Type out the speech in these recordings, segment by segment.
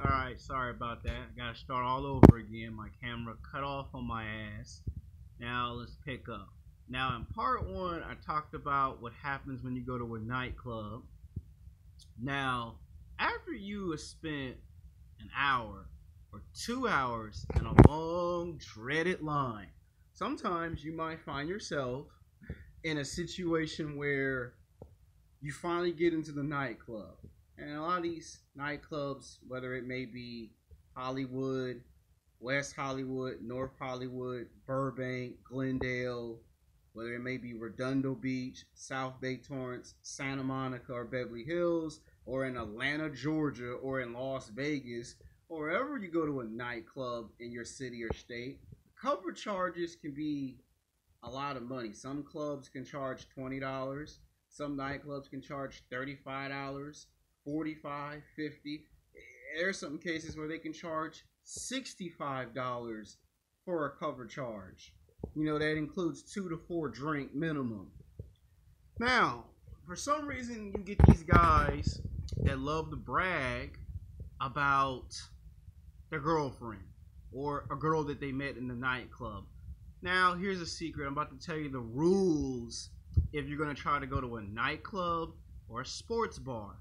Alright, sorry about that. I gotta start all over again. My camera cut off on my ass. Now let's pick up. Now in part one, I talked about what happens when you go to a nightclub. Now, after you have spent an hour or 2 hours in a long, dreaded line, sometimes you might find yourself in a situation where you finally get into the nightclub. And a lot of these nightclubs, whether it may be Hollywood, West Hollywood, North Hollywood, Burbank, Glendale, whether it may be Redondo Beach, South Bay Torrance, Santa Monica, or Beverly Hills, or in Atlanta, Georgia, or in Las Vegas, or wherever you go to a nightclub in your city or state, cover charges can be a lot of money. Some clubs can charge $20. Some nightclubs can charge $35, 45, 50. There's some cases where they can charge $65 for a cover charge. You know, that includes 2 to 4 drink minimum. Now, for some reason, you get these guys that love to brag about their girlfriend or a girl that they met in the nightclub. Now, here's a secret. I'm about to tell you the rules if you're going to try to go to a nightclub or a sports bar.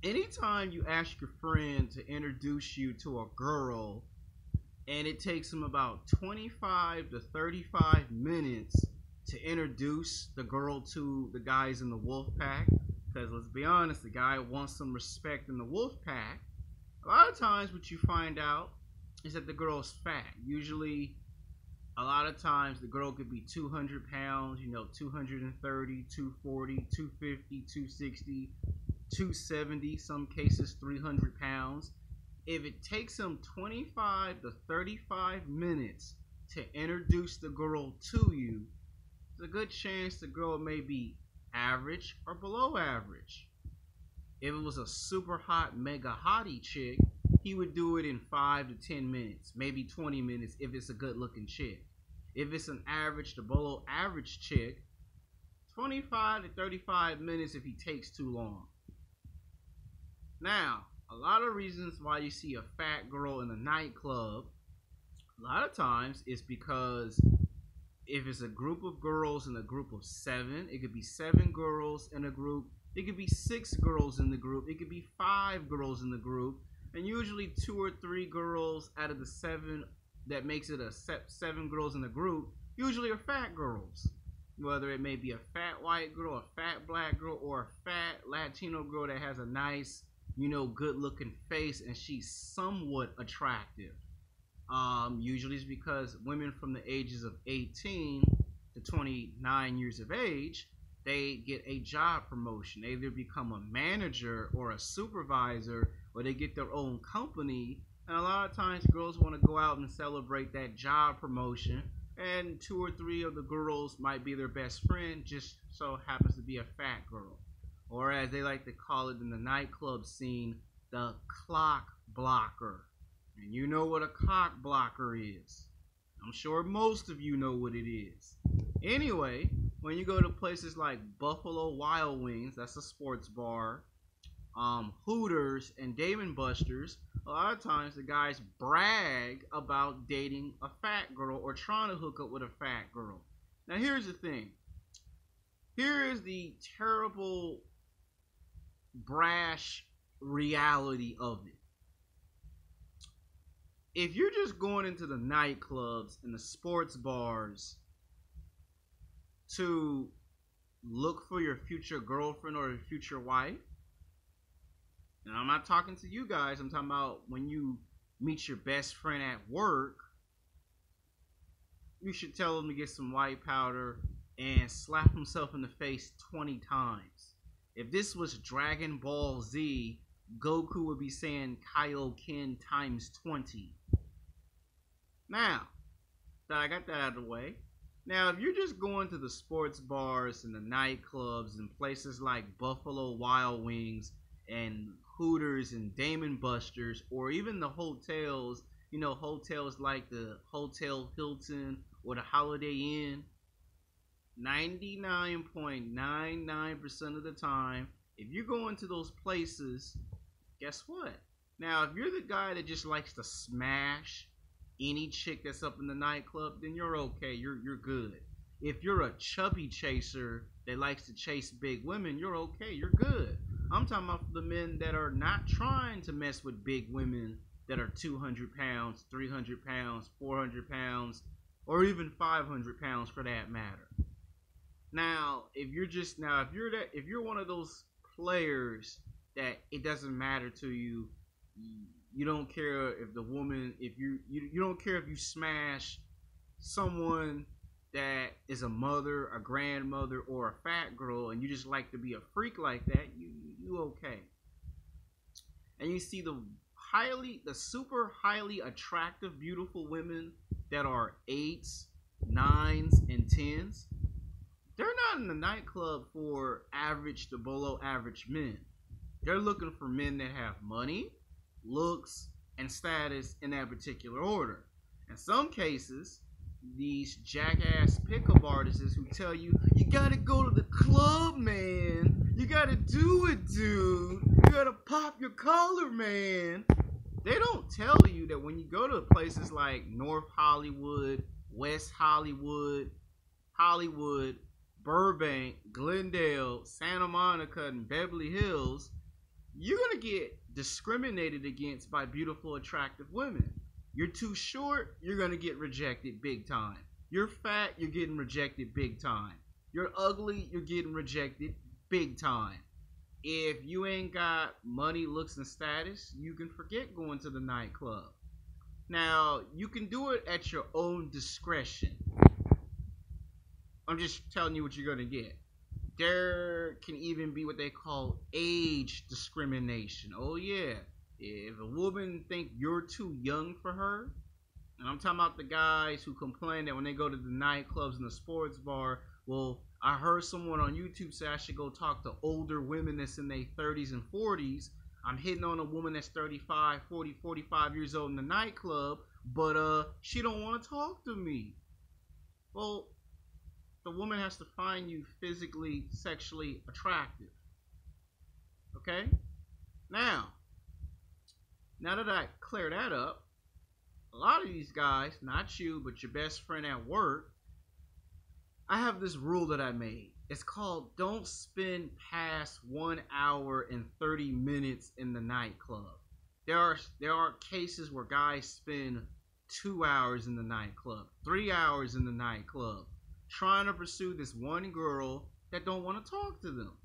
Anytime you ask your friend to introduce you to a girl and it takes them about 25 to 35 minutes to introduce the girl to the guys in the wolf pack, because let's be honest, the guy wants some respect in the wolf pack, a lot of times what you find out is that the girl's fat. Usually, a lot of times the girl could be 200 pounds, 230, 240, 250, 260, 270, some cases 300 pounds. If it takes them 25 to 35 minutes to introduce the girl to you, there's a good chance the girl may be average or below average. If it was a super hot, mega hottie chick, he would do it in 5 to 10 minutes, maybe 20 minutes if it's a good looking chick. If it's an average to below average chick, 25 to 35 minutes if he takes too long. Now, a lot of reasons why you see a fat girl in a nightclub, a lot of times it's because if it's a group of girls in a group of 7, it could be 7 girls in a group, it could be 6 girls in the group, it could be 5 girls in the group, and usually 2 or 3 girls out of the 7 that makes it a 7 girls in the group usually are fat girls. Whether it may be a fat white girl, a fat black girl, or a fat Latino girl that has a nice, good looking face and she's somewhat attractive. Usually it's because women from the ages of 18 to 29 years of age, they get a job promotion. They either become a manager or a supervisor, or they get their own company. And a lot of times girls want to go out and celebrate that job promotion, and 2 or 3 of the girls might be their best friend, just so happens to be a fat girl. Or as they like to call it in the nightclub scene, the clock blocker. And you know what a cock blocker is. I'm sure most of you know what it is. Anyway, when you go to places like Buffalo Wild Wings, that's a sports bar, Hooters and Dave & Buster's, a lot of times the guys brag about dating a fat girl or trying to hook up with a fat girl. Now here's the thing. Here is the terrible, brash reality of it. If you're just going into the nightclubs and the sports bars to look for your future girlfriend or your future wife, and I'm not talking to you guys, I'm talking about when you meet your best friend at work, you should tell him to get some white powder and slap himself in the face 20 times. If this was Dragon Ball Z, Goku would be saying Kaioken times 20. Now, that I got that out of the way. Now, if you're just going to the sports bars and the nightclubs and places like Buffalo Wild Wings and Hooters and Dave & Buster's, or even the hotels, hotels like the Hotel Hilton or the Holiday Inn, 99.99% of the time, if you go into those places, guess what? Now, if you're the guy that just likes to smash any chick that's up in the nightclub, then you're okay. You're good. If you're a chubby chaser that likes to chase big women, you're okay. You're good. I'm talking about the men that are not trying to mess with big women that are 200 pounds, 300 pounds, 400 pounds, or even 500 pounds for that matter. Now, if you're one of those players that it doesn't matter to you, you don't care if the woman, if you don't care if you smash someone that is a mother, a grandmother, or a fat girl, and you just like to be a freak like that, you okay. And you see the super highly attractive, beautiful women that are eights, nines, and tens. They're not in the nightclub for average to below average men. They're looking for men that have money, looks, and status in that particular order. In some cases, these jackass pickup artists who tell you, you gotta go to the club, man. You gotta do it, dude. You gotta pop your collar, man. They don't tell you that when you go to places like North Hollywood, West Hollywood, Hollywood, Burbank, Glendale, Santa Monica, and Beverly Hills, you're going to get discriminated against by beautiful, attractive women. You're too short, you're going to get rejected big time. You're fat, you're getting rejected big time. You're ugly, you're getting rejected big time. If you ain't got money, looks, and status, you can forget going to the nightclub. Now, you can do it at your own discretion. I'm just telling you what you're going to get. There can even be what they call age discrimination. Oh yeah, if a woman think you're too young for her, and I'm talking about the guys who complain that when they go to the nightclubs and the sports bar, well, I heard someone on YouTube say I should go talk to older women that's in their 30s and 40s. I'm hitting on a woman that's 35, 40, 45 years old in the nightclub, but she don't want to talk to me. Well, the woman has to find you physically, sexually attractive. Okay? Now that I clear that up, a lot of these guys, not you, but your best friend at work, I have this rule that I made. It's called don't spend past 1 hour and 30 minutes in the nightclub. There are cases where guys spend 2 hours in the nightclub, 3 hours in the nightclub, trying to pursue this one girl that don't want to talk to them.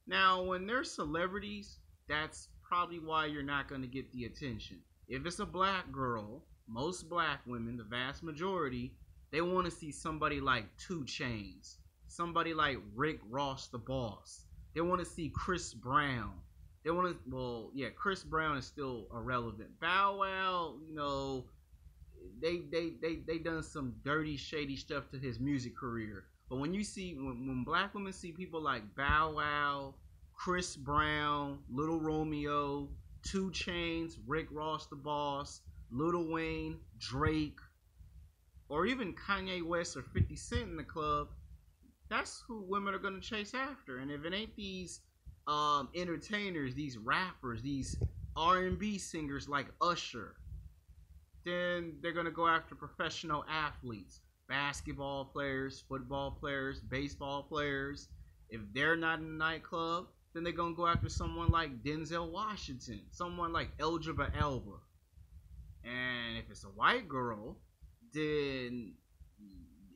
Now, when they're celebrities, that's probably why you're not going to get the attention. If it's a black girl, most black women, the vast majority, they want to see somebody like 2 Chainz, somebody like Rick Ross the Boss. They want to see Chris Brown. They want to, well, yeah, Chris Brown is still irrelevant. Bow Wow, they done some dirty, shady stuff to his music career. But when you see, when black women see people like Bow Wow, Chris Brown, Little Romeo, 2 Chainz, Rick Ross the Boss, Lil Wayne, Drake, or even Kanye West or 50 Cent in the club, that's who women are going to chase after. And if it ain't these entertainers, these rappers, these R&B singers like Usher, then they're going to go after professional athletes, basketball players, football players, baseball players. If they're not in the nightclub, then they're going to go after someone like Denzel Washington, someone like Elgiba Elba. And if it's a white girl, then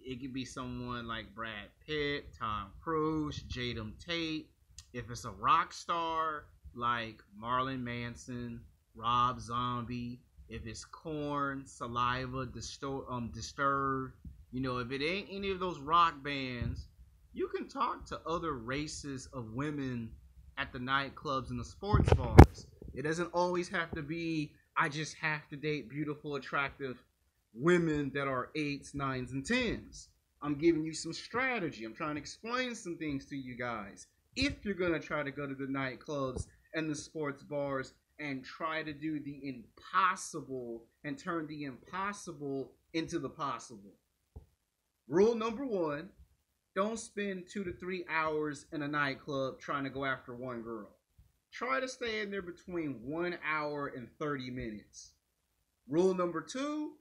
it could be someone like Brad Pitt, Tom Cruise, Jadam Tate. If it's a rock star like Marilyn Manson, Rob Zombie. If it's Korn, Saliva, Disturbed, if it ain't any of those rock bands, you can talk to other races of women at the nightclubs and the sports bars. It doesn't always have to be, I just have to date beautiful, attractive women that are 8s, 9s, and 10s. I'm giving you some strategy. I'm trying to explain some things to you guys. If you're going to try to go to the nightclubs and the sports bars and try to do the impossible and turn the impossible into the possible. Rule number 1, don't spend 2 to 3 hours in a nightclub trying to go after one girl. Try to stay in there between 1 hour and 30 minutes. Rule number 2,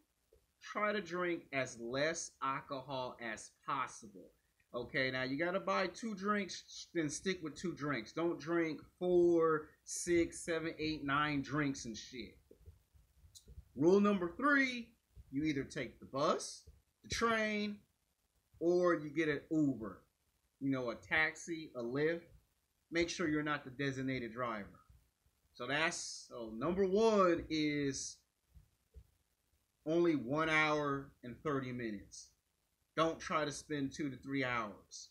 try to drink as less alcohol as possible. Okay, now you gotta buy 2 drinks, then stick with 2 drinks. Don't drink 4, 6, 7, 8, 9 drinks and shit. Rule number 3, you either take the bus, the train, or you get an Uber. A taxi, a Lyft. Make sure you're not the designated driver. So number 1 is only 1 hour and 30 minutes. Don't try to spend 2 to 3 hours.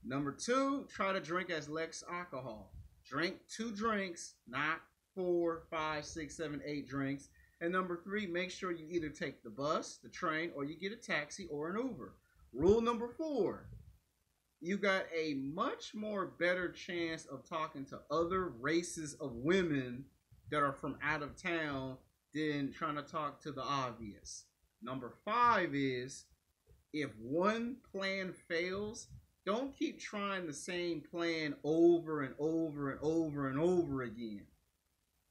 Number 2, try to drink as less alcohol. Drink 2 drinks, not 4, 5, 6, 7, 8 drinks. And number 3, make sure you either take the bus, the train, or you get a taxi or an Uber. Rule number 4, you got a much more better chance of talking to other races of women that are from out of town than trying to talk to the obvious. Number 5 is, if one plan fails, don't keep trying the same plan over and over and over and over again.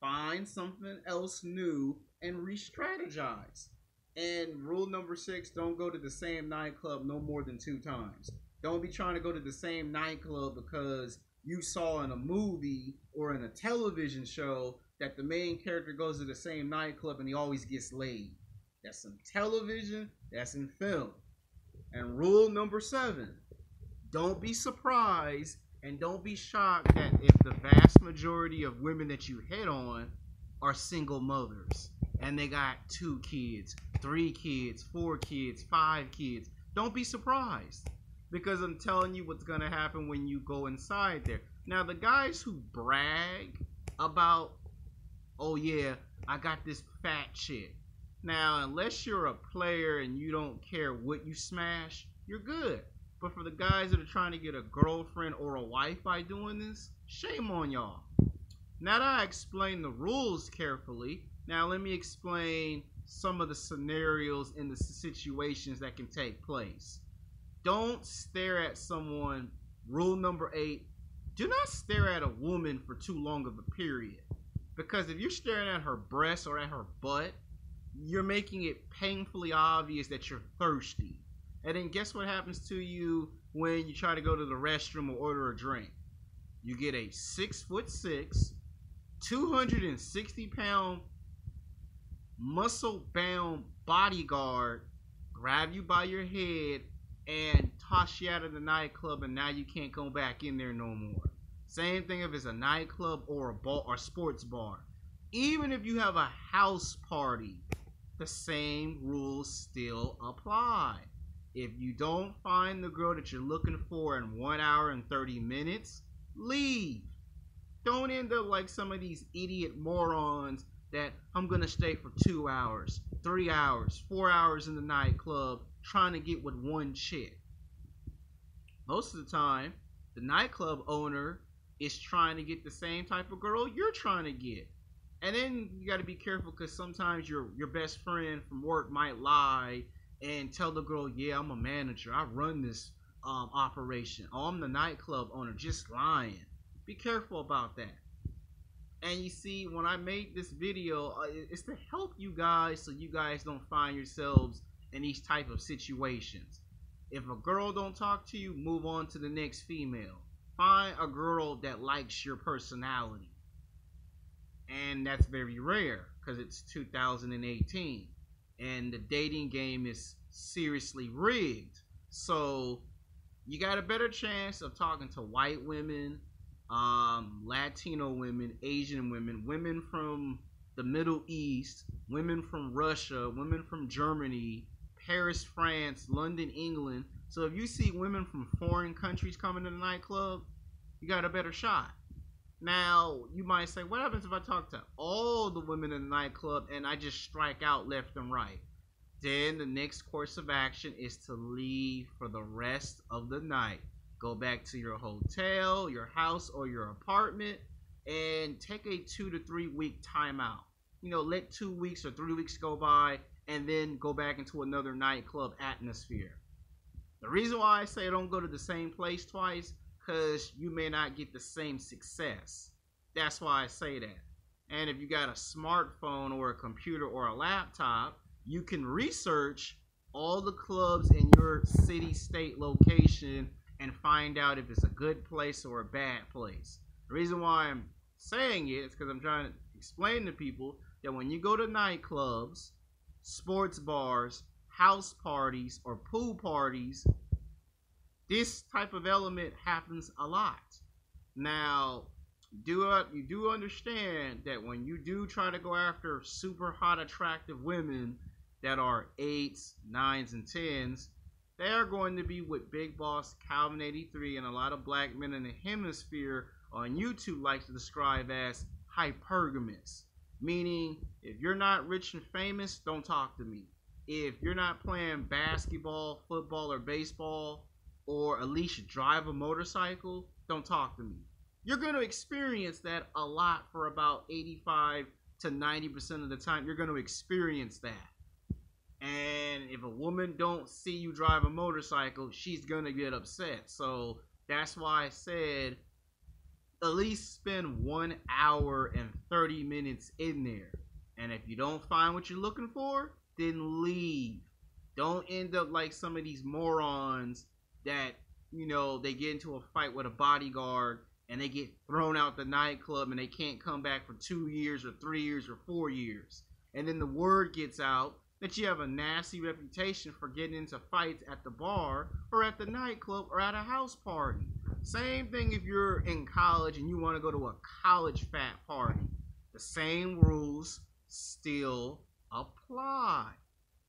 Find something else new and re-strategize. And rule number 6, don't go to the same nightclub no more than 2 times. Don't be trying to go to the same nightclub because you saw in a movie or in a television show that the main character goes to the same nightclub and he always gets laid. That's in television, that's in film. And rule number 7, don't be surprised and don't be shocked that if the vast majority of women that you hit on are single mothers and they got 2 kids, 3 kids, 4 kids, 5 kids. Don't be surprised, because I'm telling you what's going to happen when you go inside there. Now, the guys who brag about, oh yeah, I got this fat chick. Now, unless you're a player and you don't care what you smash, you're good. But for the guys that are trying to get a girlfriend or a wife by doing this, shame on y'all. Now that I explained the rules carefully, now let me explain some of the scenarios and the situations that can take place. Don't stare at someone. Rule number 8, do not stare at a woman for too long of a period. Because if you're staring at her breasts or at her butt, you're making it painfully obvious that you're thirsty. And then guess what happens to you when you try to go to the restroom or order a drink? You get a 6'6", 260-pound, muscle-bound bodyguard grab you by your head and toss you out of the nightclub, and now you can't go back in there no more. Same thing if it's a nightclub or a bar or sports bar. Even if you have a house party, the same rules still apply. If you don't find the girl that you're looking for in 1 hour and 30 minutes, leave. Don't end up like some of these idiot morons that I'm going to stay for 2 hours, 3 hours, 4 hours in the nightclub trying to get with one chick. Most of the time, the nightclub owner is trying to get the same type of girl you're trying to get. And then you got to be careful, because sometimes your best friend from work might lie and tell the girl, yeah, I'm a manager, I run this operation. Oh, I'm the nightclub owner, just lying. Be careful about that. And you see, when I made this video, it's to help you guys so you guys don't find yourselves in these type of situations. If a girl don't talk to you, move on to the next female. Find a girl that likes your personality. And that's very rare, because it's 2018. And the dating game is seriously rigged. So you got a better chance of talking to white women, Latino women, Asian women, women from the Middle East, women from Russia, women from Germany, Paris, France, London, England. So if you see women from foreign countries coming to the nightclub, you got a better shot. Now, you might say, what happens if I talk to all the women in the nightclub and I just strike out left and right? Then the next course of action is to leave for the rest of the night. Go back to your hotel, your house, or your apartment, and take a 2 to 3 week timeout. Let 2 weeks or 3 weeks go by, and then go back into another nightclub atmosphere. The reason why I say don't go to the same place twice, because you may not get the same success. That's why I say that. And if you got a smartphone or a computer or a laptop, you can research all the clubs in your city, state, location and find out if it's a good place or a bad place. The reason why I'm saying it is because I'm trying to explain to people that when you go to nightclubs, sports bars, house parties, or pool parties, this type of element happens a lot. Now, you do understand that when you do try to go after super hot, attractive women that are 8s, 9s, and 10s, they are going to be what Big Boss Calvin 83 and a lot of black men in the hemisphere on YouTube likes to describe as hypergamous. Meaning, if you're not rich and famous, don't talk to me. If you're not playing basketball, football, or baseball, or at least drive a motorcycle, don't talk to me. You're going to experience that a lot for about 85 to 90% of the time. You're going to experience that. And if a woman don't see you drive a motorcycle, she's going to get upset. So that's why I said at least spend 1 hour and 30 minutes in there. And if you don't find what you're looking for, then leave. Don't end up like some of these morons that, they get into a fight with a bodyguard and they get thrown out the nightclub and they can't come back for 2 years or 3 years or 4 years. And then the word gets out that you have a nasty reputation for getting into fights at the bar or at the nightclub or at a house party. Same thing if you're in college and you want to go to a college fat party. The same rules still apply.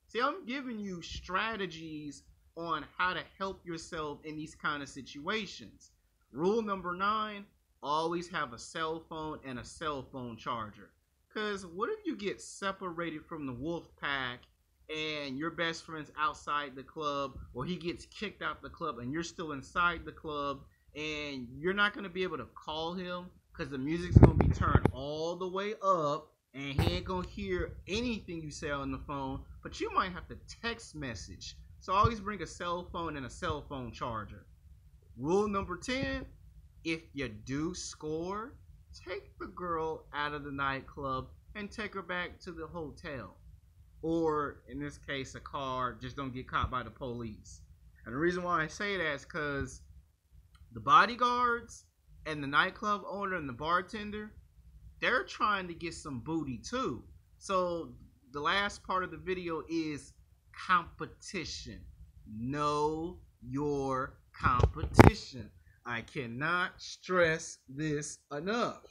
See, I'm giving you strategies on how to help yourself in these kind of situations. Rule number 9, always have a cell phone and a cell phone charger. Because what if you get separated from the wolf pack and your best friend's outside the club, or he gets kicked out the club and you're still inside the club and you're not going to be able to call him because the music's going to be turned all the way up and he ain't going to hear anything you say on the phone, but you might have to text message. So always bring a cell phone and a cell phone charger. Rule number 10, if you do score, take the girl out of the nightclub and take her back to the hotel. Or, in this case, a car. Just don't get caught by the police. And the reason why I say that is because the bodyguards and the nightclub owner and the bartender, they're trying to get some booty too. So, the last part of the video is competition. Know your competition. I cannot stress this enough.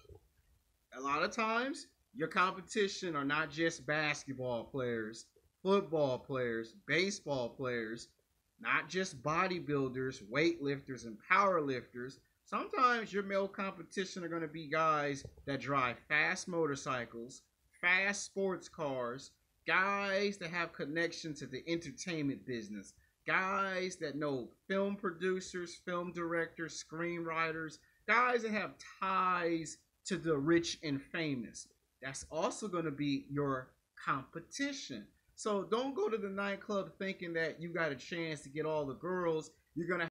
A lot of times, your competition are not just basketball players, football players, baseball players, not just bodybuilders, weightlifters, and powerlifters. Sometimes your male competition are going to be guys that drive fast motorcycles, fast sports cars, guys that have connection to the entertainment business, guys that know film producers, film directors, screenwriters, guys that have ties to the rich and famous. That's also going to be your competition. So don't go to the nightclub thinking that you got a chance to get all the girls. You're going to